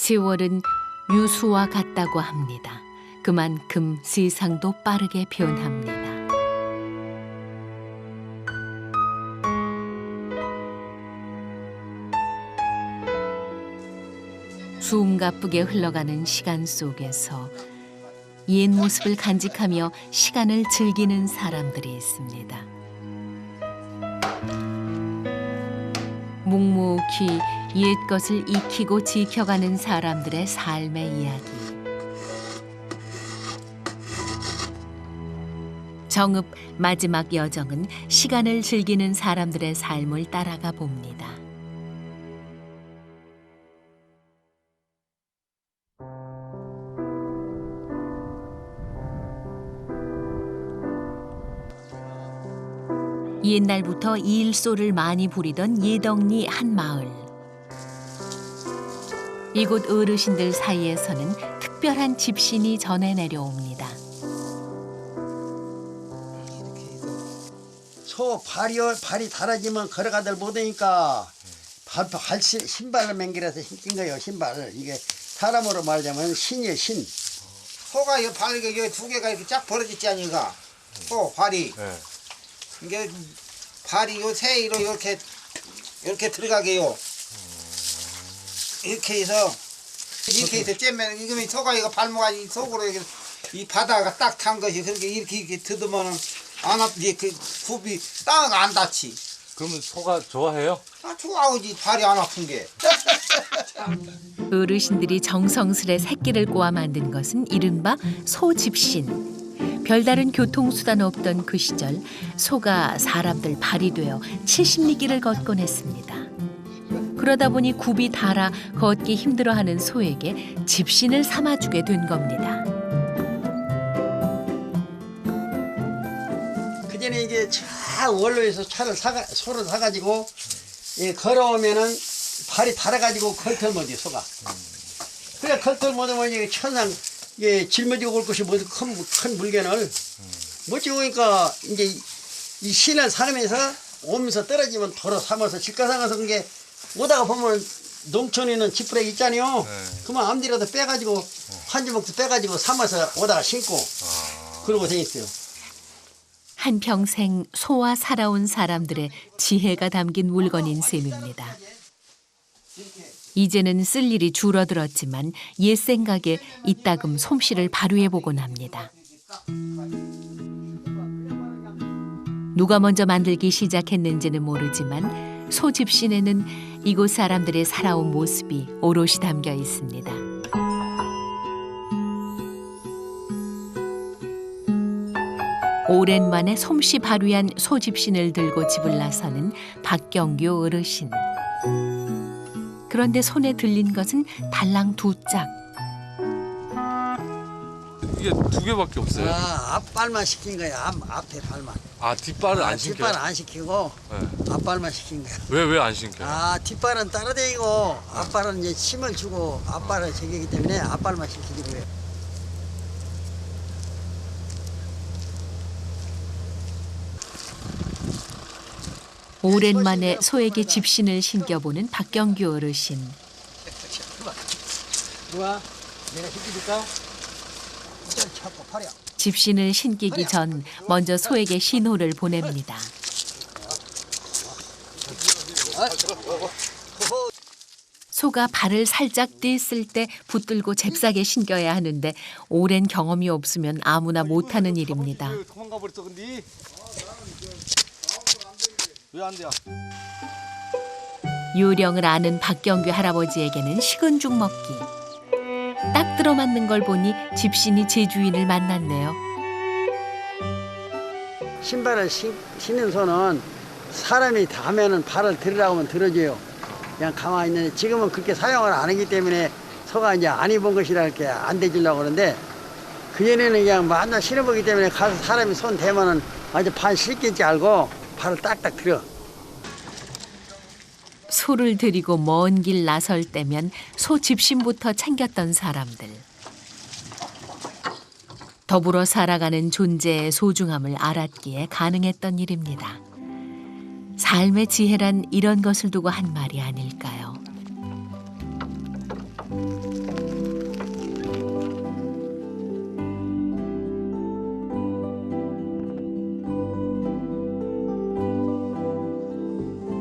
세월은 유수와 같다고 합니다. 그만큼 세상도 빠르게 변합니다. 숨가쁘게 흘러가는 시간 속에서 옛 모습을 간직하며 시간을 즐기는 사람들이 있습니다. 묵묵히 옛 것을 익히고 지켜가는 사람들의 삶의 이야기. 정읍 마지막 여정은 시간을 즐기는 사람들의 삶을 따라가 봅니다. 옛날부터 일소를 많이 부리던 예덕리 한 마을. 이곳 어르신들 사이에서는 특별한 집신이 전해 내려옵니다. 소 발이 달아지면 걸어가들 못하니까 신발을 맹길해서 신긴 거예요. 신발을. 이게 사람으로 말하자면 신이에요. 신. 소가 이 발이 여기 두 개가 이렇게 쫙 벌어졌지 않니까? 소 발이. 네. 이게 발이 요 세이로 이렇게 들어가게요. 이렇게 해서 쬐면 이거면 소가 이거 발목이 속으로 이 바다가 딱 탄 것이 그렇게 이렇게 뜯으면은 안 아프지. 그 굽이 딱 안 닿지. 그러면 소가 좋아해요? 아 좋아하지. 발이 안 아픈 게. 어르신들이 정성스레 새끼를 꼬아 만든 것은 이른바 소집신. 별다른 교통수단 없던 그 시절 소가 사람들 발이 되어 70리길을 걷곤 했습니다. 그러다 보니 굽이 닳아 걷기 힘들어하는 소에게 집신을 삼아주게 된 겁니다. 그전에 이제 차 원로에서 소를 사가지고 걸어오면은 발이 달아가지고 걸털 못해 소가. 그래 걸털 못하면 이게 천상 짊어지고 올 것이 뭐든 큰 물건을 못 지우니까 이제 이 신을 사면서 오면서 떨어지면 도로 삼아서 집가상가서 그게 오다가 보면 농촌에 있는 지푸레기 있잖아요. 그만 암디라도 빼가지고 한 주먹도 빼가지고 삼아서 오다가 신고 그러고 다녔어요. 한평생 소와 살아온 사람들의 지혜가 담긴 물건인 셈입니다. 이제는 쓸 일이 줄어들었지만 옛 생각에 이따금 솜씨를 발휘해보곤 합니다. 누가 먼저 만들기 시작했는지는 모르지만 소집신에는 이곳 사람들의 살아온 모습이 오롯이 담겨 있습니다. 오랜만에 솜씨 발휘한 소집신을 들고 집을 나서는 박경규 어르신. 그런데 손에 들린 것은 달랑 2짝. 이게 2개밖에 없어요? 앞발만 시킨 거야. 앞에 발만. 아, 뒷발을 안 신겨요? 뒷발은 안 시키고 네. 앞발만 시킨 거야. 왜 안 신겨요? 뒷발은 따라다니고 앞발은 이제 힘을 주고 앞발을 제기기 때문에 앞발만 시키기로 해요. 오랜만에 소에게 집신을 신겨보는 박경규 어르신. 누가 내가 시켜줄까? 자꾸 팔이야. 집신을 신기기 전 먼저 소에게 신호를 보냅니다. 소가 발을 살짝 뗐을 때 붙들고 잽싸게 신겨야 하는데 오랜 경험이 없으면 아무나 못하는 일입니다. 도망가 버렸어 근데. 왜 안 돼? 요령을 아는 박경규 할아버지에게는 식은 죽 먹기. 딱 들어맞는 걸 보니 집신이 제 주인을 만났네요. 신발을 신는 소는 사람이 닿으면 발을 들으라고 하면 들어줘요. 그냥 가만히 있는데 지금은 그렇게 사용을 안 하기 때문에 소가 이제 안 입은 것이라 이렇게 안 대주려고 그러는데 그전에는 그냥 만나 신어보기 때문에 가서 사람이 손 대면은 아주 반 씻긴지 알고 발을 딱딱 들어. 소를 들이고 먼 길 나설 때면 소 집신부터 챙겼던 사람들. 더불어 살아가는 존재의 소중함을 알았기에 가능했던 일입니다. 삶의 지혜란 이런 것을 두고 한 말이 아닐까요?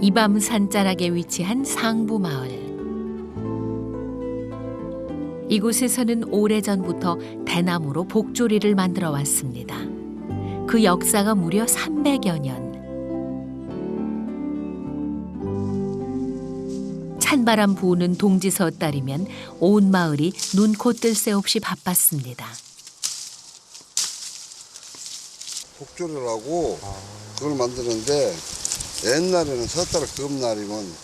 이밤 산자락에 위치한 상부마을. 이곳에서는 오래전부터 대나무로 복조리를 만들어 왔습니다. 그 역사가 무려 300여 년. 찬바람 부는 동지서 따리면 온 마을이 눈코 뜰 새 없이 바빴습니다. 복조리를 하고 그걸 만드는데 옛날에는 섣달 금날이면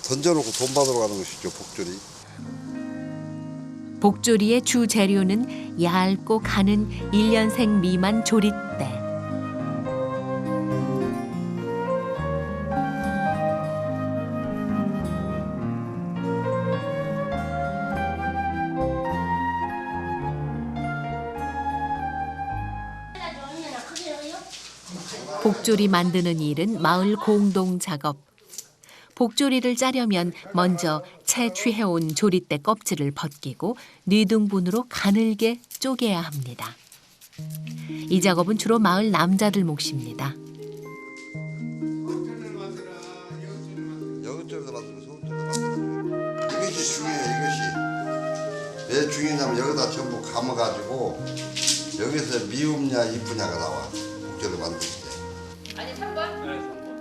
던져놓고 돈 받으러 가는 것이죠, 복조리. 복조리의 주 재료는 얇고 가는 1년생 미만 조릿대. 복조리 만드는 일은 마을 공동 작업. 복조리를 짜려면 먼저 채취해온 조릿대 껍질을 벗기고 뉘등분으로 가늘게 쪼개야 합니다. 이 작업은 주로 마을 남자들 몫입니다. 여깄절도 만들고 소깄절도 만들고 이것이 중요해요. 이것이 왜 중요하냐면 여기다 전부 감아가지고 여기서 미흡냐 이쁘냐가 나와. 복조리 만들 때.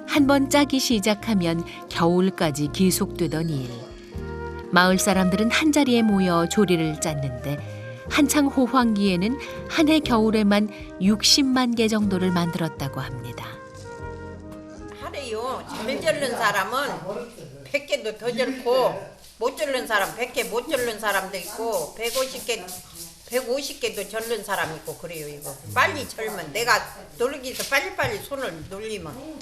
한 번 짜기 시작하면 겨울까지 계속되던 일. 마을 사람들은 한자리에 모여 조리를 짰는데 한창 호황기에는 한 해 겨울에만 60만 개 정도를 만들었다고 합니다. 하래요. 잘 절른 사람은 100개도 더 절고 못 절른 사람 100개 못 절른 사람도 있고 150개도 절른 사람 있고 그래요. 이거 빨리 절면 내가 놀기서 빨리빨리 손을 놀리면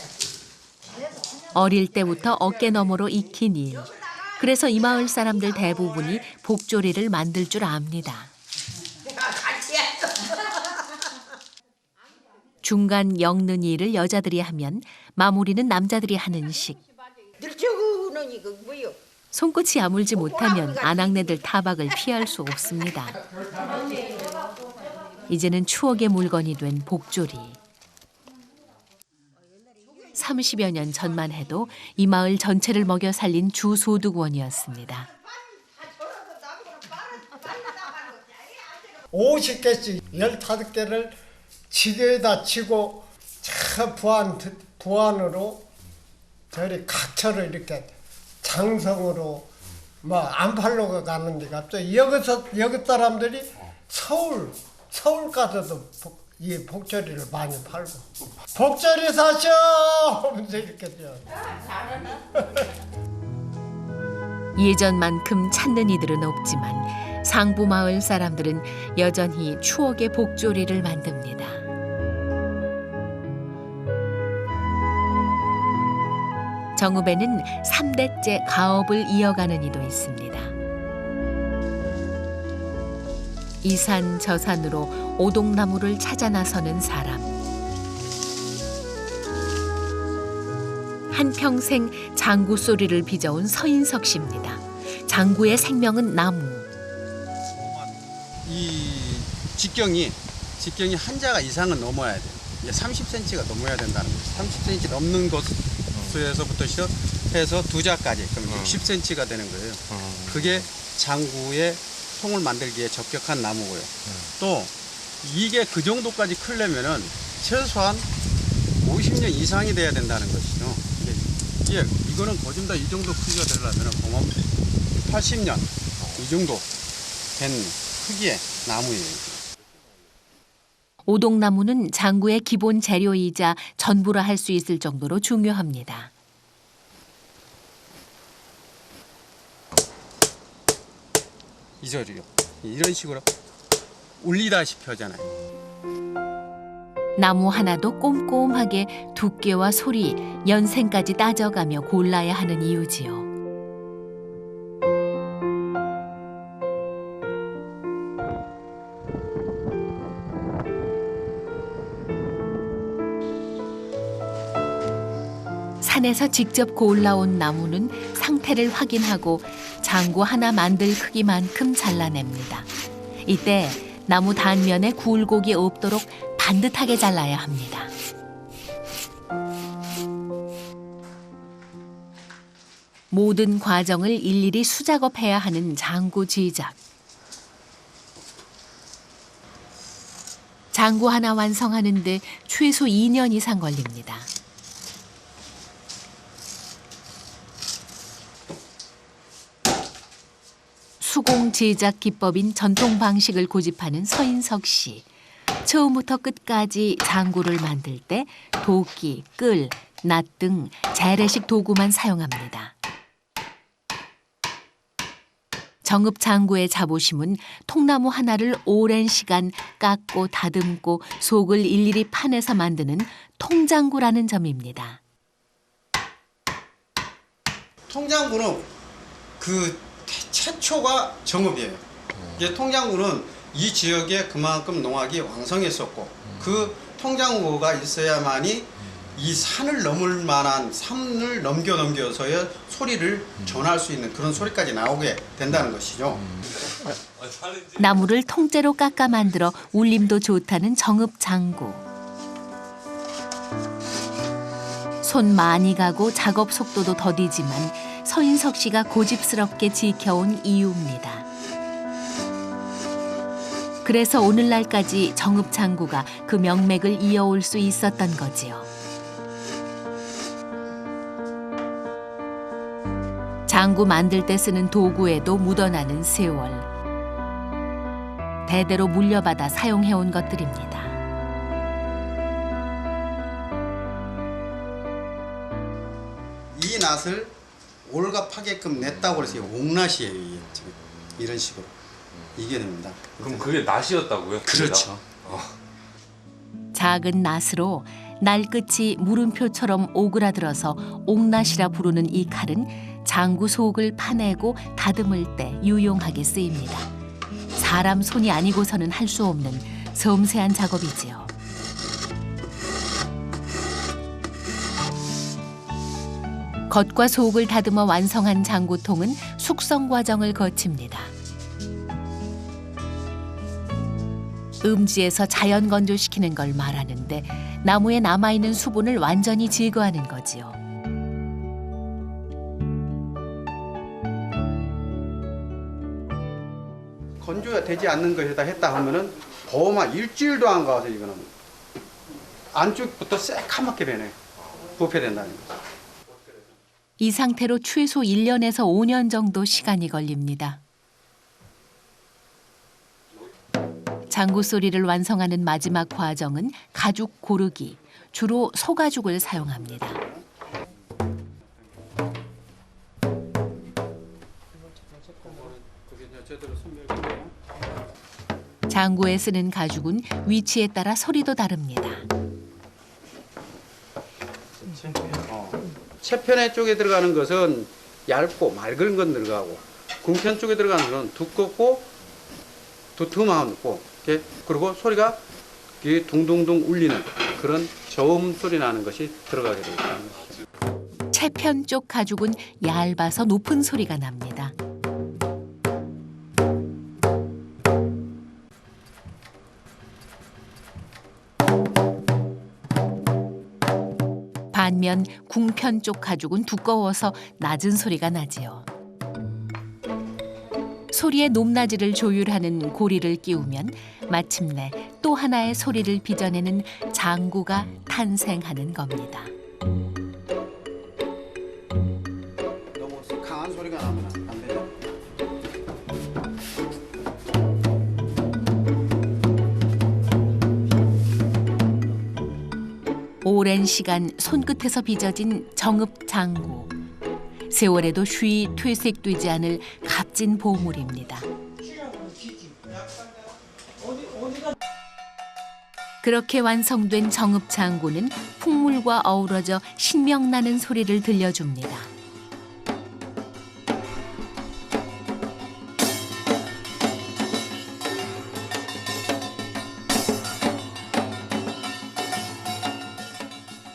어릴 때부터 어깨너머로 익힌 일. 그래서 이 마을 사람들 대부분이 복조리를 만들 줄 압니다. 중간 엮는 일을 여자들이 하면 마무리는 남자들이 하는 식. 늘저는 이거 뭐요? 손끝이 아물지 못하면 아낙네들 타박을 피할 수 없습니다. 이제는 추억의 물건이 된 복조리. 30여 년 전만 해도 이 마을 전체를 먹여 살린 주소득원이었습니다. 50개씩 15개를 지게에다 치고 차 부안으로 저리 각처를 이렇게 장성으로 뭐 안팔로가 가는데 갑자기 여기 사람들이 서울 가서도 이 복조리를 많이 팔고 복조리 사셔 하면서 이렇게 죠. 예전만큼 찾는 이들은 없지만 상부마을 사람들은 여전히 추억의 복조리를 만듭니다. 정읍에는 3대째 가업을 이어가는 이도 있습니다. 이 산 저 산으로 오동나무를 찾아 나서는 사람. 한평생 장구 소리를 빚어온 서인석 씨입니다. 장구의 생명은 나무. 이 직경이 한자가 이상은 넘어야 돼요. 이게 30cm가 넘어야 된다는 거예요. 30cm 넘는 곳에서부터 시작해서 두자까지 그럼 60cm가 되는 거예요. 그게 장구의 통을 만들기에 적격한 나무고요. 또 이게 그 정도까지 크려면은 최소한 50년 이상이 돼야 된다는 것이죠. 이거는 거짓말 이 정도 크기가 되려면 공업 80년 이 정도 된 크기의 나무예요. 오동나무는 장구의 기본 재료이자 전부라 할 수 있을 정도로 중요합니다. 이 소리요. 이런 식으로 울리다시피 하잖아요. 나무 하나도 꼼꼼하게 두께와 소리, 연생까지 따져가며 골라야 하는 이유지요. 산에서 직접 골라온 나무는 상태를 확인하고 장구 하나 만들 크기만큼 잘라냅니다. 이때 나무 단면에 굴곡이 없도록 반듯하게 잘라야 합니다. 모든 과정을 일일이 수작업해야 하는 장구 제작. 장구 하나 완성하는데 최소 2년 이상 걸립니다. 수공 제작 기법인 전통 방식을 고집하는 서인석 씨. 처음부터 끝까지 장구를 만들 때 도끼, 끌, 낫 등 재래식 도구만 사용합니다. 정읍 장구의 자부심은 통나무 하나를 오랜 시간 깎고 다듬고 속을 일일이 파내서 만드는 통장구라는 점입니다. 통장구는 그 최초가 정읍이에요. 이제 통장구는 이 지역에 그만큼 농악이 왕성했었고 그 통장구가 있어야만이 이 산을 넘을 만한 산을 넘겨서의 소리를 전할 수 있는 그런 소리까지 나오게 된다는 것이죠. 나무를 통째로 깎아 만들어 울림도 좋다는 정읍 장구. 손 많이 가고 작업 속도도 더디지만 서인석 씨가 고집스럽게 지켜온 이유입니다. 그래서 오늘날까지 정읍 장구가 그 명맥을 이어올 수 있었던 거지요. 장구 만들 때 쓰는 도구에도 묻어나는 세월. 대대로 물려받아 사용해온 것들입니다. 이 낫을 올갑하게끔 냈다고 해서 옥낫이에요. 이게 지금 이런 식으로 이게 됩니다. 그럼 그게 낫이었다고요? 그렇죠. 작은 낫으로 날 끝이 물음표처럼 오그라들어서 옥낫이라 부르는 이 칼은 장구 속을 파내고 다듬을 때 유용하게 쓰입니다. 사람 손이 아니고서는 할 수 없는 섬세한 작업이지요. 겉과 속을 다듬어 완성한 장구통은 숙성 과정을 거칩니다. 음지에서 자연 건조시키는 걸 말하는데 나무에 남아있는 수분을 완전히 제거하는 거지요. 건조가 되지 않는 것에다 했다 하면은 보호만 일주일도 안 가서 이거는 안쪽부터 새카맣게 되네. 부패된다는 거. 이 상태로 최소 1년에서 5년 정도 시간이 걸립니다. 장구 소리를 완성하는 마지막 과정은 가죽 고르기, 주로 소가죽을 사용합니다. 장구에 쓰는 가죽은 위치에 따라 소리도 다릅니다. 채편의 쪽에 들어가는 것은 얇고 맑은 건 들어가고 궁편 쪽에 들어가는 것은 두껍고 두툼하고 그리고 소리가 둥둥둥 울리는 그런 저음 소리 나는 것이 들어가게 되어 있다는 것이죠. 채편 쪽 가죽은 얇아서 높은 소리가 납니다. 반면 궁편 쪽 가죽은 두꺼워서 낮은 소리가 나지요. 소리의 높낮이를 조율하는 고리를 끼우면 마침내 또 하나의 소리를 빚어내는 장구가 탄생하는 겁니다. 너무 강한 소리가 나면 안 되죠. 오랜 시간 손끝에서 빚어진 정읍 장구. 세월에도 쉬이 퇴색되지 않을 값진 보물입니다. 그렇게 완성된 정읍 장구는 풍물과 어우러져 신명나는 소리를 들려줍니다.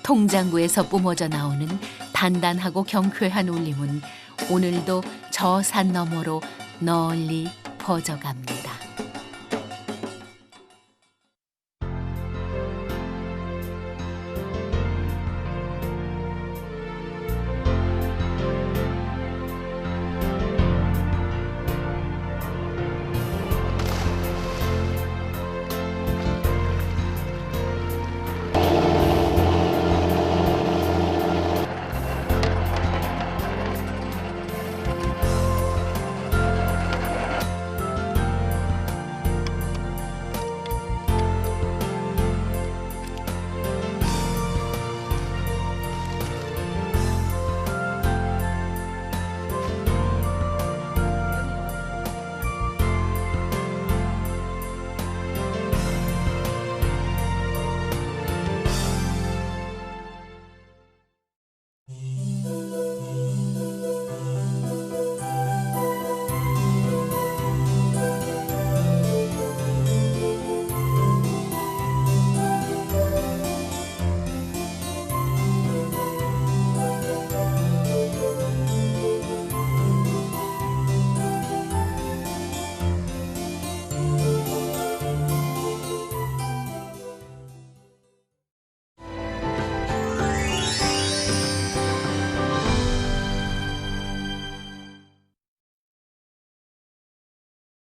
통장구에서 뿜어져 나오는 단단하고 경쾌한 울림은 오늘도 저 산 너머로 널리 퍼져갑니다.